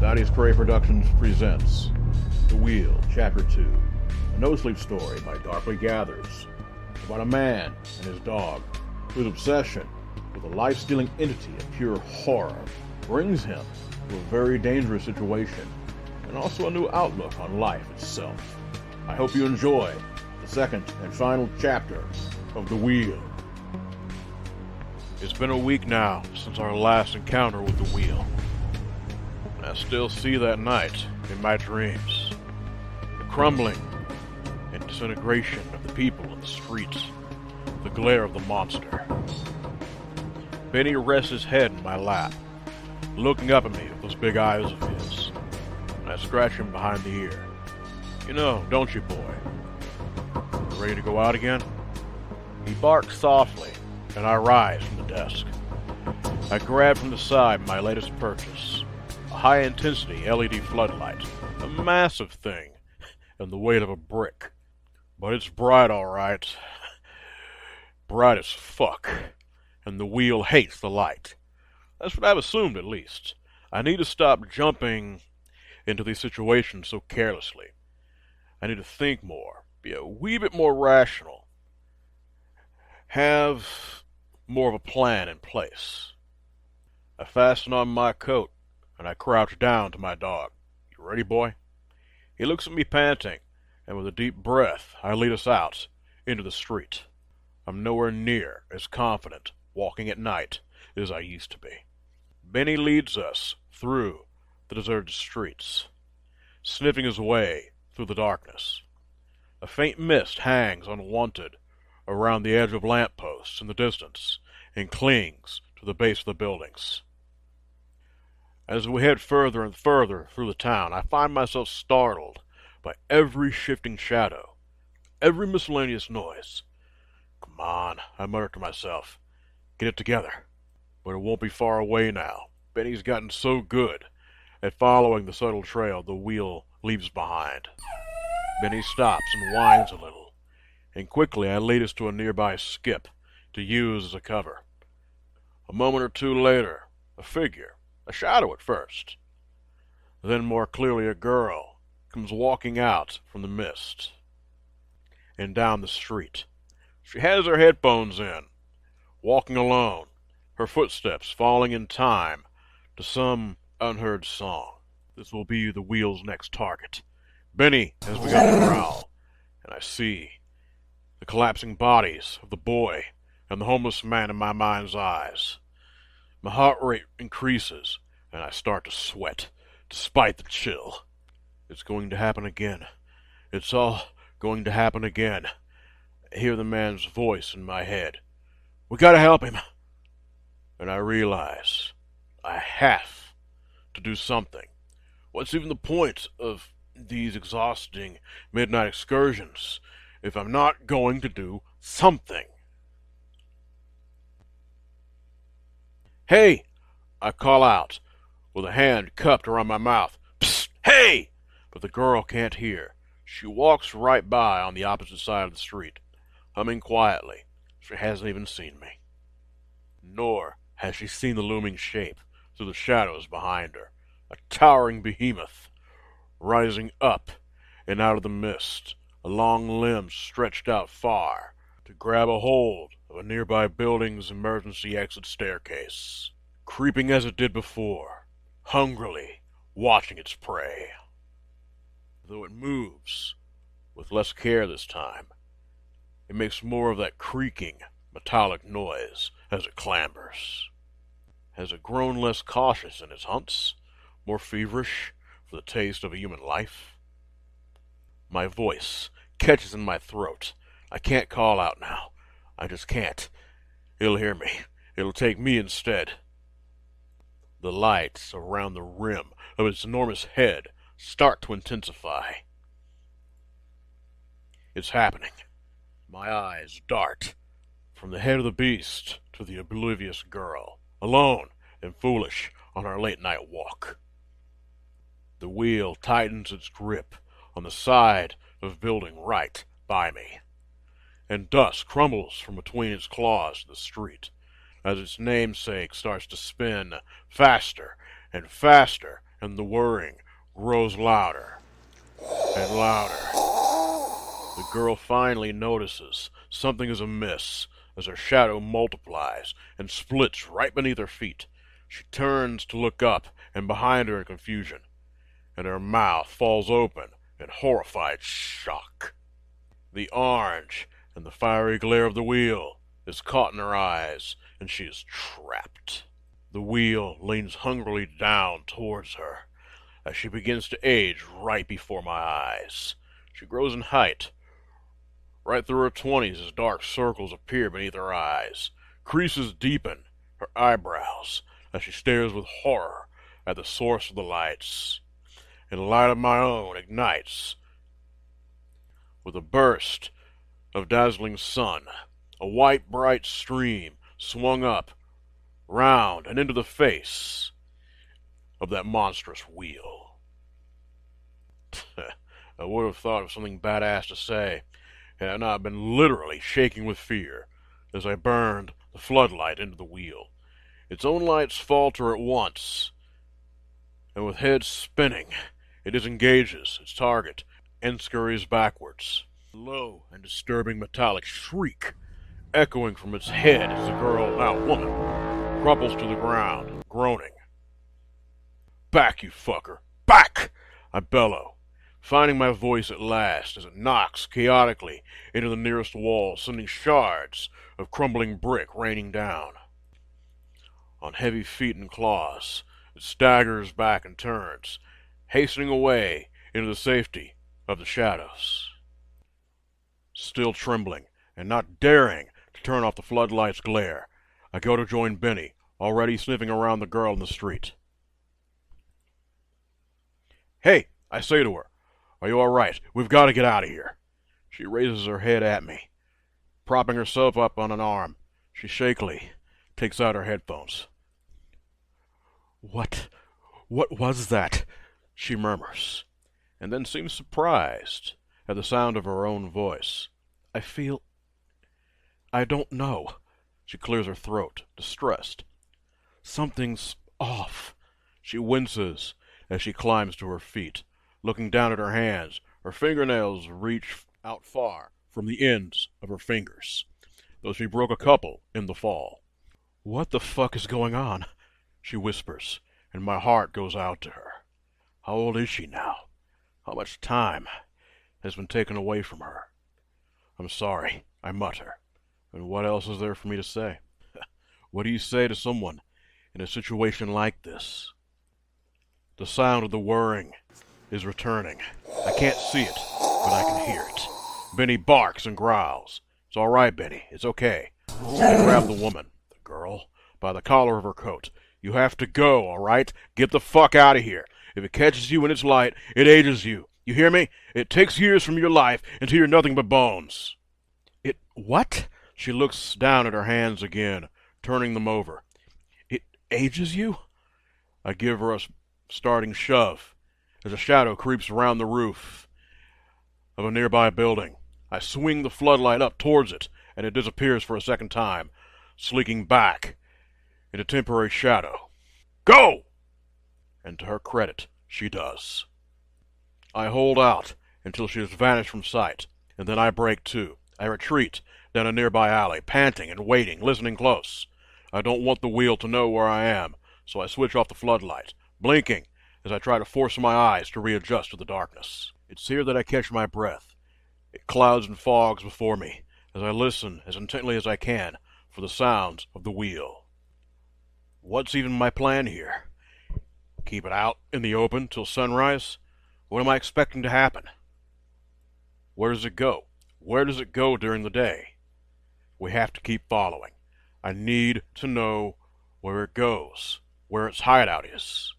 Daddy's Prey Productions presents The Wheel, Chapter 2, a NoSleep Story by DarklyGathers, about a man and his dog whose obsession with a life-stealing entity of pure horror brings him to a very dangerous situation and also a new outlook on life itself. I hope you enjoy the second and final chapter of The Wheel. It's been a week now since our last encounter with the Wheel. I still see that night in my dreams. The crumbling and disintegration of the people in the streets. The glare of the monster. Benny rests his head in my lap, looking up at me with those big eyes of his. And I scratch him behind the ear. You know, don't you, boy? You ready to go out again? He barks softly, and I rise from the desk. I grab from the side my latest purchase. A high-intensity LED floodlight, a massive thing, and the weight of a brick. But it's bright, all right. Bright as fuck. And the Wheel hates the light. That's what I've assumed, at least. I need to stop jumping into these situations so carelessly. I need to think more, be a wee bit more rational, have more of a plan in place. I fasten on my coat, and I crouch down to my dog. You ready, boy? He looks at me panting, and with a deep breath, I lead us out into the street. I'm nowhere near as confident walking at night as I used to be. Benny leads us through the deserted streets, sniffing his way through the darkness. A faint mist hangs unwanted around the edge of lampposts in the distance and clings to the base of the buildings. As we head further and further through the town, I find myself startled by every shifting shadow, every miscellaneous noise. Come on, I mutter to myself. Get it together. But it won't be far away now. Benny's gotten so good at following the subtle trail the Wheel leaves behind. Benny stops and whines a little, and quickly I lead us to a nearby skip to use as a cover. A moment or two later, a figure, a shadow at first, then more clearly a girl, comes walking out from the mist and down the street. She has her headphones in, walking alone, her footsteps falling in time to some unheard song. This will be the Wheel's next target. Benny has begun to growl, and I see the collapsing bodies of the boy and the homeless man in my mind's eyes. My heart rate increases, and I start to sweat, despite the chill. It's going to happen again. It's all going to happen again. I hear the man's voice in my head. We gotta help him. And I realize I have to do something. What's even the point of these exhausting midnight excursions if I'm not going to do something? Hey! I call out, with a hand cupped around my mouth. Psst! Hey! But the girl can't hear. She walks right by on the opposite side of the street, humming quietly. She hasn't even seen me. Nor has she seen the looming shape through the shadows behind her, a towering behemoth, rising up and out of the mist, a long limb stretched out far to grab a hold of a nearby building's emergency exit staircase, creeping as it did before, hungrily watching its prey. Though it moves with less care this time, it makes more of that creaking, metallic noise as it clambers. Has it grown less cautious in its hunts, more feverish for the taste of a human life? My voice catches in my throat. I can't call out now. I just can't. It'll hear me. It'll take me instead. The lights around the rim of its enormous head start to intensify. It's happening. My eyes dart from the head of the beast to the oblivious girl, alone and foolish on our late-night walk. The Wheel tightens its grip on the side of building right by me, and dust crumbles from between its claws to the street as its namesake starts to spin faster and faster and the whirring grows louder and louder. The girl finally notices something is amiss as her shadow multiplies and splits right beneath her feet. She turns to look up, and behind her in confusion, and her mouth falls open in horrified shock. The orange and the fiery glare of the wheel is caught in her eyes, and she is trapped. The wheel leans hungrily down towards her as she begins to age right before my eyes. She grows in height, right through her 20s as dark circles appear beneath her eyes. Creases deepen her eyebrows as she stares with horror at the source of the lights. And a light of my own ignites with a burst of dazzling sun. A white bright stream swung up, round, and into the face of that monstrous wheel. I would have thought of something badass to say, had I not been literally shaking with fear as I burned the floodlight into the wheel. Its own lights falter at once, and with head spinning, it disengages its target and scurries backwards. A low and disturbing metallic shriek echoing from its head as the girl, now woman, crumples to the ground, groaning. "Back, you fucker! Back!" I bellow, finding my voice at last as it knocks chaotically into the nearest wall, sending shards of crumbling brick raining down. On heavy feet and claws, it staggers back and turns, hastening away into the safety of the shadows. Still trembling, and not daring to turn off the floodlight's glare, I go to join Benny, already sniffing around the girl in the street. "Hey," I say to her, "are you all right? We've got to get out of here." She raises her head at me. Propping herself up on an arm, she shakily takes out her headphones. What was that?" she murmurs, and then seems surprised at the sound of her own voice. I don't know." She clears her throat, distressed. "Something's off." She winces as she climbs to her feet, looking down at her hands. Her fingernails reach out far from the ends of her fingers, though she broke a couple in the fall. "What the fuck is going on?" she whispers, and my heart goes out to her. How old is she now? How much time has been taken away from her? "I'm sorry," I mutter. And what else is there for me to say? What do you say to someone in a situation like this? The sound of the whirring is returning. I can't see it, but I can hear it. Benny barks and growls. "It's all right, Benny. It's okay." I grab the woman, the girl, by the collar of her coat. "You have to go, all right? Get the fuck out of here. If it catches you in its light, it ages you. You hear me? It takes years from your life until you're nothing but bones." "It what?" She looks down at her hands again, turning them over. "It ages you?" I give her a starting shove as a shadow creeps around the roof of a nearby building. I swing the floodlight up towards it, and it disappears for a second time, sleeking back into temporary shadow. "Go!" And to her credit, she does. I hold out until she has vanished from sight, and then I break too. I retreat down a nearby alley, panting and waiting, listening close. I don't want the wheel to know where I am, so I switch off the floodlight, blinking as I try to force my eyes to readjust to the darkness. It's here that I catch my breath. It clouds and fogs before me as I listen as intently as I can for the sounds of the wheel. What's even my plan here? Keep it out in the open till sunrise? What am I expecting to happen? Where does it go? Where does it go during the day? We have to keep following. I need to know where it goes, where its hideout is.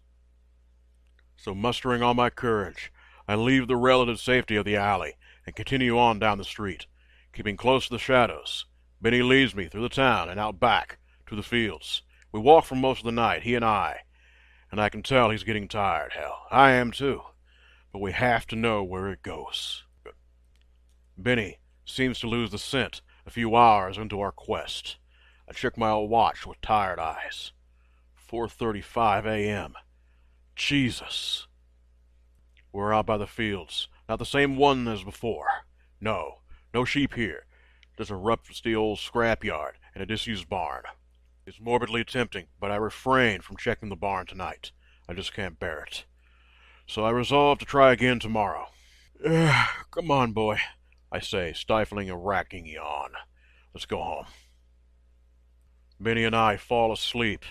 So mustering all my courage, I leave the relative safety of the alley and continue on down the street, keeping close to the shadows. Benny leads me through the town and out back to the fields. We walk for most of the night, he and I can tell he's getting tired. Hell, I am too. But we have to know where it goes. Benny seems to lose the scent a few hours into our quest. I check my old watch with tired eyes. 4:35 a.m. Jesus. We're out by the fields. Not the same one as before. No. No sheep here. Just a rusty old scrapyard and a disused barn. It's morbidly tempting, but I refrain from checking the barn tonight. I just can't bear it. So I resolve to try again tomorrow. Come on, boy, I say, stifling a racking yawn. Let's go home. Benny and I fall asleep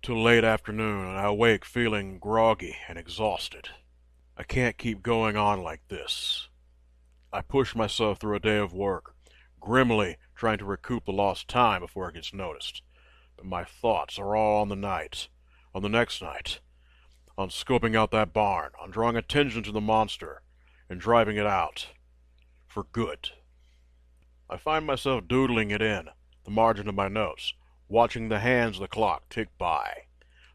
till late afternoon, and I wake feeling groggy and exhausted. I can't keep going on like this. I push myself through a day of work, grimly trying to recoup the lost time before it gets noticed. But my thoughts are all on the night, on the next night, on scoping out that barn, on drawing attention to the monster, and driving it out. For good. I find myself doodling it in, the margin of my notes, watching the hands of the clock tick by,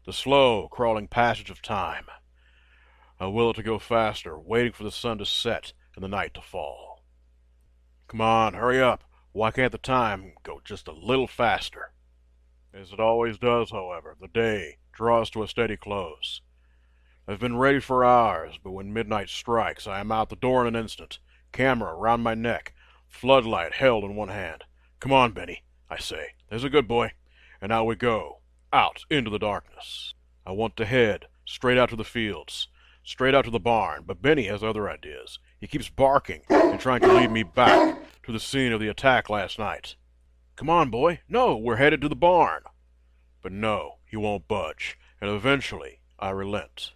the slow, crawling passage of time. I will it to go faster, waiting for the sun to set and the night to fall. Come on, hurry up. Why can't the time go just a little faster? As it always does, however, the day draws to a steady close. I've been ready for hours, but when midnight strikes, I am out the door in an instant, camera around my neck, floodlight held in one hand. Come on, Benny, I say. There's a good boy. And out we go, out into the darkness. I want to head straight out to the fields, straight out to the barn, but Benny has other ideas. He keeps barking and trying to lead me back to the scene of the attack last night. Come on, boy. No, we're headed to the barn. But no, he won't budge, and eventually I relent.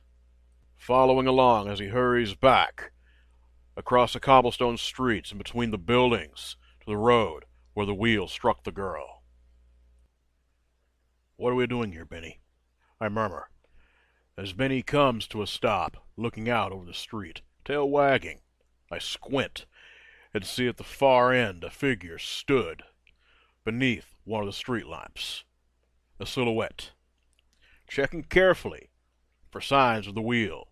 Following along as he hurries back across the cobblestone streets and between the buildings to the road where the wheel struck the girl. What are we doing here, Benny? I murmur, as Benny comes to a stop, looking out over the street, tail wagging. I squint and see at the far end a figure stood beneath one of the street lamps, a silhouette, checking carefully for signs of the wheel.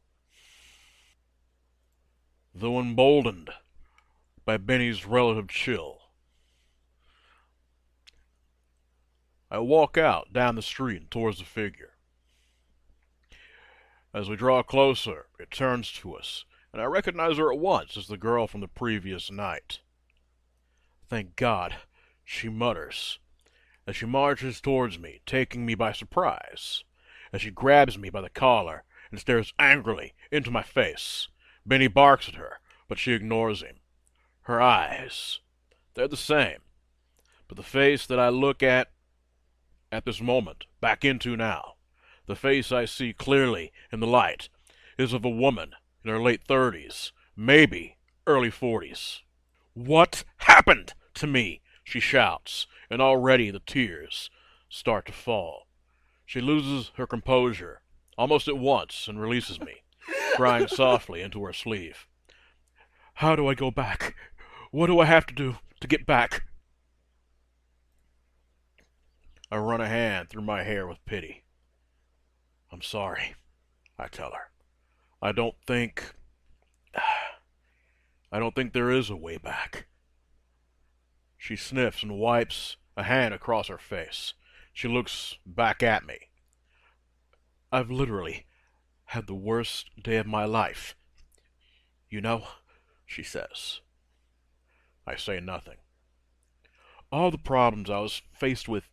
Though emboldened by Benny's relative chill, I walk out down the street towards the figure. As we draw closer, it turns to us, and I recognize her at once as the girl from the previous night. Thank God, she mutters, as she marches towards me, taking me by surprise, as she grabs me by the collar and stares angrily into my face. Benny barks at her, but she ignores him. Her eyes, they're the same, but the face that I look at this moment, back into now, the face I see clearly in the light, is of a woman in her late 30s, maybe early 40s. What happened to me? She shouts, and already the tears start to fall. She loses her composure almost at once and releases me, crying softly into her sleeve. How do I go back? What do I have to do to get back? I run a hand through my hair with pity. I'm sorry, I tell her. I don't think there is a way back. She sniffs and wipes a hand across her face. She looks back at me. I've literally had the worst day of my life. You know, she says. I say nothing. All the problems I was faced with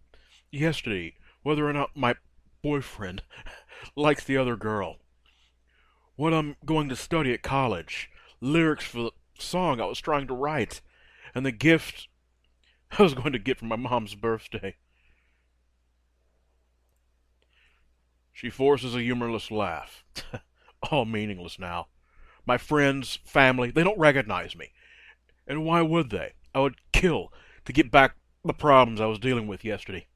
yesterday, whether or not my boyfriend likes the other girl, what I'm going to study at college, lyrics for the song I was trying to write, and the gift I was going to get for my mom's birthday. She forces a humorless laugh. All meaningless now. My friends, family, they don't recognize me. And why would they? I would kill to get back the problems I was dealing with yesterday.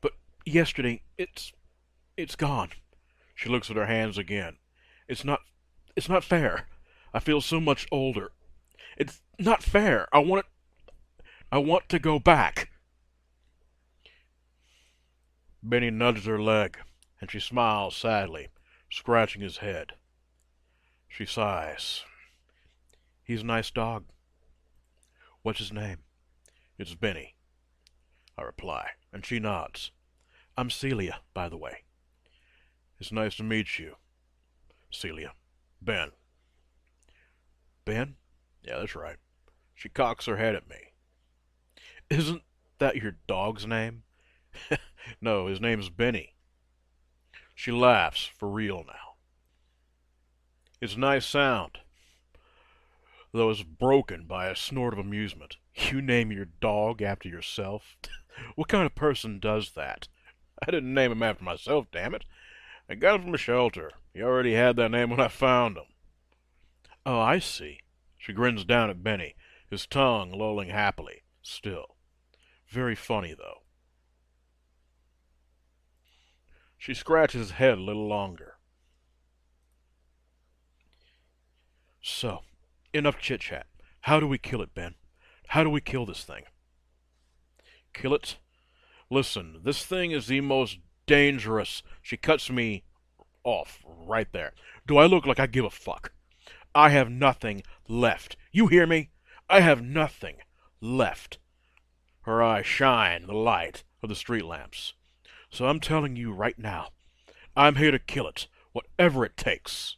But yesterday, it's gone. She looks at her hands again. It's not fair. I feel so much older. It's not fair. I want to go back. Benny nudges her leg, and she smiles sadly, scratching his head. She sighs. He's a nice dog. What's his name? It's Benny, I reply, and she nods. I'm Celia, by the way. It's nice to meet you, Celia. Ben. Ben? Yeah, that's right. She cocks her head at me. Isn't that your dog's name? No, his name's Benny. She laughs, for real now. It's a nice sound, though it's broken by a snort of amusement. You name your dog after yourself? What kind of person does that? I didn't name him after myself, damn it. I got him from a shelter. He already had that name when I found him. Oh, I see. She grins down at Benny, his tongue lolling happily, still. Very funny, though. She scratches his head a little longer. So, enough chit-chat. How do we kill it, Ben? How do we kill this thing? Kill it? Listen, this thing is the most dangerous. She cuts me off right there. Do I look like I give a fuck? I have nothing left. You hear me? I have nothing left. Her eyes shine in the light of the street lamps. So I'm telling you right now, I'm here to kill it, whatever it takes.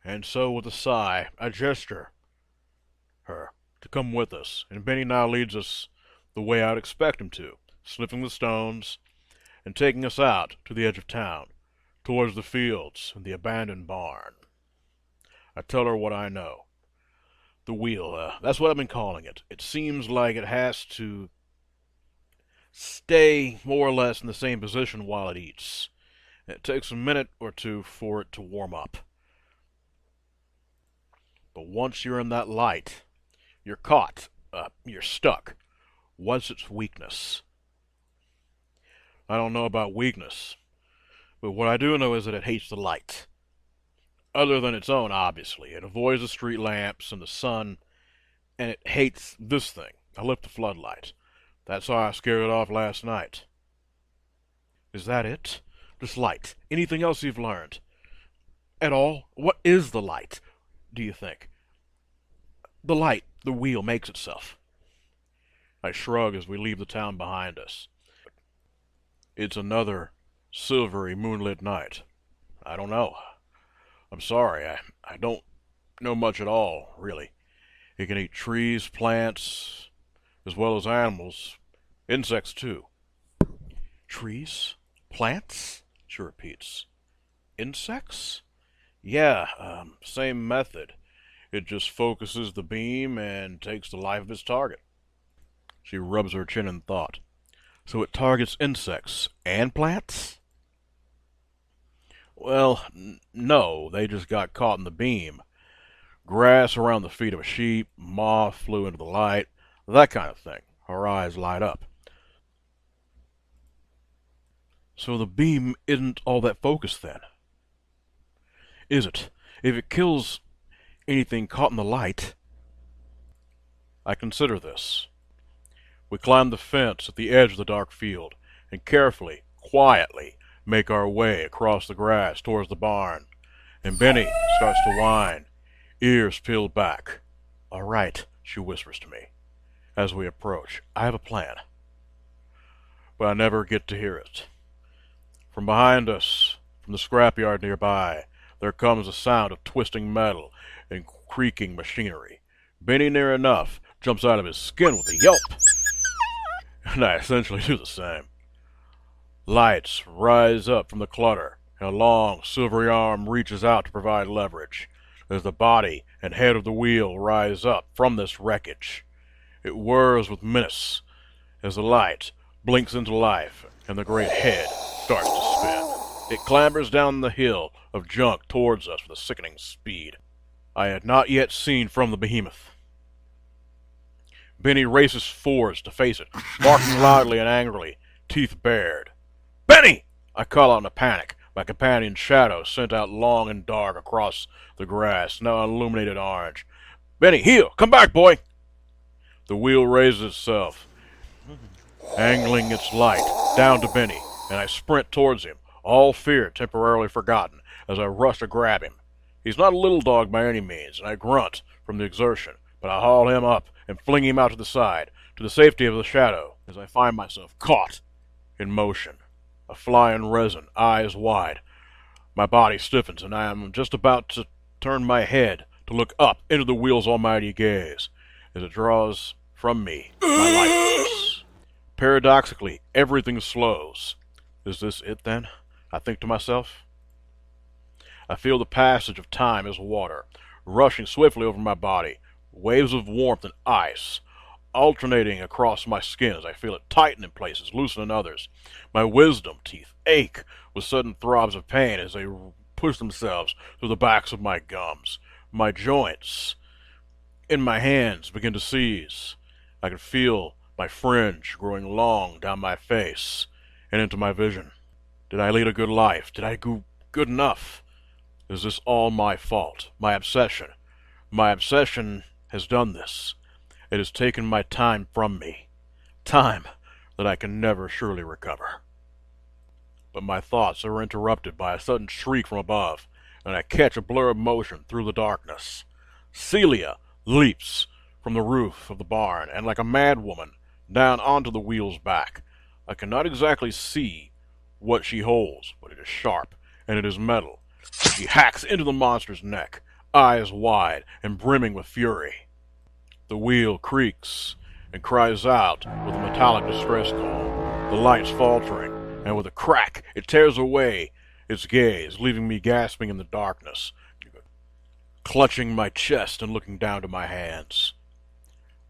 And so with a sigh, I gesture her to come with us, and Benny now leads us the way I'd expect him to, sniffing the stones and taking us out to the edge of town, towards the fields and the abandoned barn. I tell her what I know. The wheel, that's what I've been calling it. It seems like it has to stay more or less in the same position while it eats. It takes a minute or two for it to warm up. But once you're in that light, you're caught. You're stuck. What's its weakness? I don't know about weakness, but what I do know is that it hates the light. Other than its own, obviously. It avoids the street lamps and the sun, and it hates this thing. I lit the floodlight. That's how I scared it off last night. Is that it? Just light. Anything else you've learned? At all? What is the light, do you think? The light the wheel makes itself. I shrug as we leave the town behind us. It's another silvery moonlit night. I don't know. I'm sorry, I don't know much at all, really. It can eat trees, plants, as well as animals. Insects, too. Trees? Plants? She repeats. Insects? Yeah, same method. It just focuses the beam and takes the life of its target. She rubs her chin in thought. So it targets insects and plants? Well, no, they just got caught in the beam. Grass around the feet of a sheep, moth flew into the light, that kind of thing. Her eyes light up. So the beam isn't all that focused then? Is it? If it kills anything caught in the light... I consider this. We climb the fence at the edge of the dark field, and carefully, quietly, make our way across the grass towards the barn. And Benny starts to whine, ears peeled back. All right, she whispers to me. As we approach, I have a plan. But I never get to hear it. From behind us, from the scrapyard nearby, there comes a sound of twisting metal and creaking machinery. Benny, near enough, jumps out of his skin with a yelp. And I essentially do the same. Lights rise up from the clutter, and a long, silvery arm reaches out to provide leverage, as the body and head of the wheel rise up from this wreckage. It whirs with menace, as the light blinks into life, and the great head starts to spin. It clambers down the hill of junk towards us with a sickening speed I had not yet seen from the behemoth. Benny races forwards to face it, barking loudly and angrily, teeth bared. Benny! I call out in a panic, my companion's shadow sent out long and dark across the grass, now illuminated orange. Benny, heel! Come back, boy! The wheel raises itself, angling its light down to Benny, and I sprint towards him, all fear temporarily forgotten, as I rush to grab him. He's not a little dog by any means, and I grunt from the exertion, but I haul him up and fling him out to the side, to the safety of the shadow, as I find myself caught in motion, a fly in resin, eyes wide. My body stiffens, and I am just about to turn my head to look up into the wheel's almighty gaze as it draws from me my life force. Paradoxically, everything slows. Is this it, then? I think to myself. I feel the passage of time as water, rushing swiftly over my body, waves of warmth and ice, alternating across my skin as I feel it tighten in places, loosen in others. My wisdom teeth ache with sudden throbs of pain as they push themselves through the backs of my gums. My joints in my hands begin to seize. I can feel my fringe growing long down my face and into my vision. Did I lead a good life? Did I do good enough? Is this all my fault? My obsession? My obsession has done this. It has taken my time from me. Time that I can never surely recover. But my thoughts are interrupted by a sudden shriek from above, and I catch a blur of motion through the darkness. Celia leaps from the roof of the barn, and like a mad woman, down onto the wheel's back. I cannot exactly see what she holds, but it is sharp, and it is metal. She hacks into the monster's neck, eyes wide and brimming with fury. The wheel creaks and cries out with a metallic distress call, the lights faltering, and with a crack it tears away its gaze, leaving me gasping in the darkness, clutching my chest and looking down to my hands.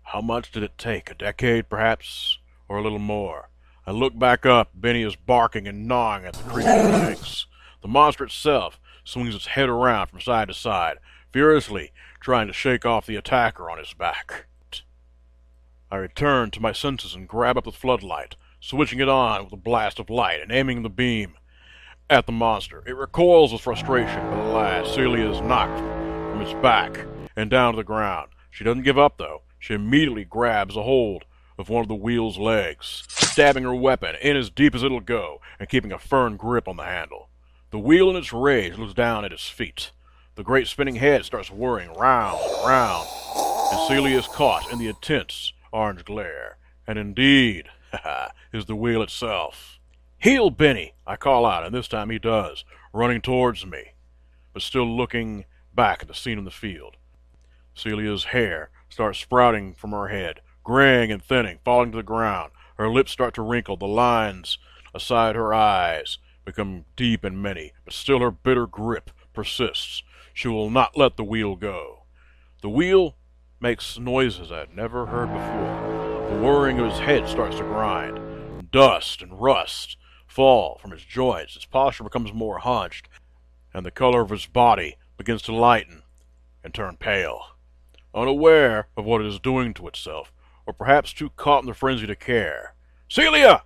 How much did it take? A decade, perhaps? Or a little more? I look back up. Benny is barking and gnawing at the creature's legs. The monster itself swings its head around from side to side, furiously trying to shake off the attacker on his back. I return to my senses and grab up the floodlight, switching it on with a blast of light and aiming the beam at the monster. It recoils with frustration, but alas, Celia is knocked from its back and down to the ground. She doesn't give up, though. She immediately grabs a hold of one of the wheel's legs, stabbing her weapon in as deep as it'll go and keeping a firm grip on the handle. The wheel in its rage looks down at its feet. The great spinning head starts whirring round and round, and Celia is caught in the intense orange glare. And indeed, is the wheel itself. "Heel, Benny!" I call out, and this time he does, running towards me, but still looking back at the scene in the field. Celia's hair starts sprouting from her head, graying and thinning, falling to the ground. Her lips start to wrinkle, the lines aside her eyes become deep and many, but still her bitter grip persists. She will not let the wheel go. The wheel makes noises I had never heard before. The whirring of his head starts to grind. Dust and rust fall from his joints. His posture becomes more hunched, and the color of his body begins to lighten and turn pale. Unaware of what it is doing to itself, or perhaps too caught in the frenzy to care. "Celia!"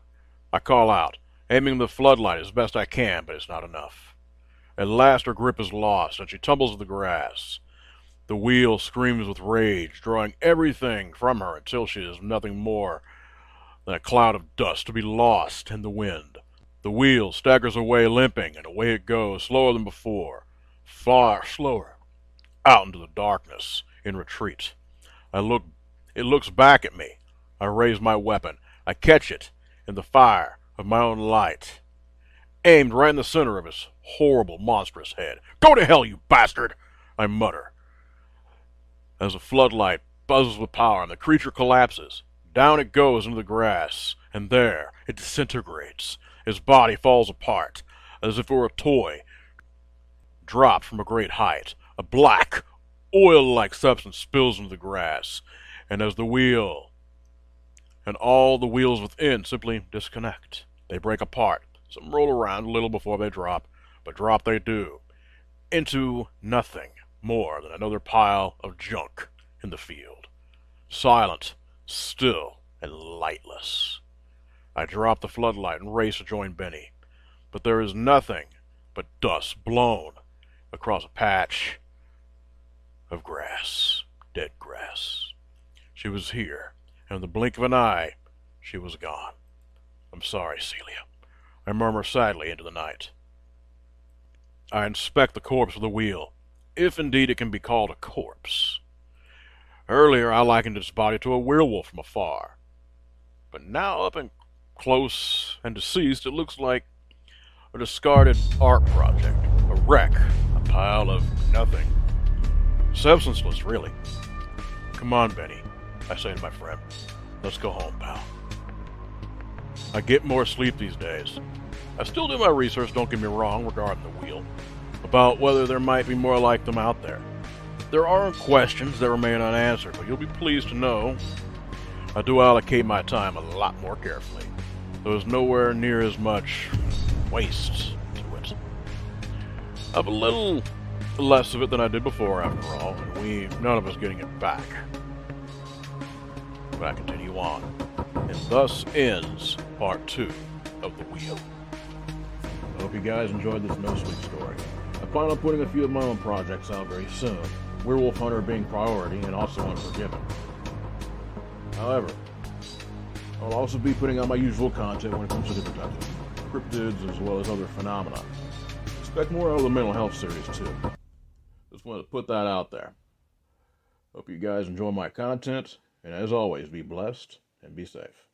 I call out, aiming the floodlight as best I can, but it's not enough. At last her grip is lost, and she tumbles to the grass. The wheel screams with rage, drawing everything from her until she is nothing more than a cloud of dust to be lost in the wind. The wheel staggers away limping, and away it goes, slower than before, far slower, out into the darkness, in retreat. It looks back at me. I raise my weapon. I catch it in the fire of my own light, aimed right in the center of his horrible, monstrous head. "Go to hell, you bastard!" I mutter, as the floodlight buzzes with power and the creature collapses. Down it goes into the grass, and there it disintegrates. Its body falls apart, as if it were a toy dropped from a great height. A black, oil-like substance spills into the grass, and as the wheel and all the wheels within simply disconnect. They break apart. Some roll around a little before they drop, but drop they do, into nothing more than another pile of junk in the field. Silent, still, and lightless. I drop the floodlight and race to join Benny, but there is nothing but dust blown across a patch of grass, dead grass. She was here, and in the blink of an eye, she was gone. "I'm sorry, Celia," I murmur sadly into the night. I inspect the corpse of the wheel, if indeed it can be called a corpse. Earlier I likened its body to a werewolf from afar, but now up and close and deceased, it looks like a discarded art project, a wreck, a pile of nothing. Substanceless, really. Come on, Benny, I say to my friend. Let's go home, pal. I get more sleep these days. I still do my research, don't get me wrong, regarding the wheel, about whether there might be more like them out there. There are questions that remain unanswered, but you'll be pleased to know I do allocate my time a lot more carefully. There's nowhere near as much waste to it. I have a little less of it than I did before, after all, and none of us getting it back. But I continue on, and thus ends part 2 of The Wheel. I hope you guys enjoyed this NoSleep story. I plan on putting a few of my own projects out very soon, Werewolf Hunter being priority and also Unforgiven. However, I'll also be putting out my usual content when it comes to different types of cryptids as well as other phenomena. Expect more out of the mental health series too. Just wanted to put that out there. Hope you guys enjoy my content, and as always, be blessed and be safe.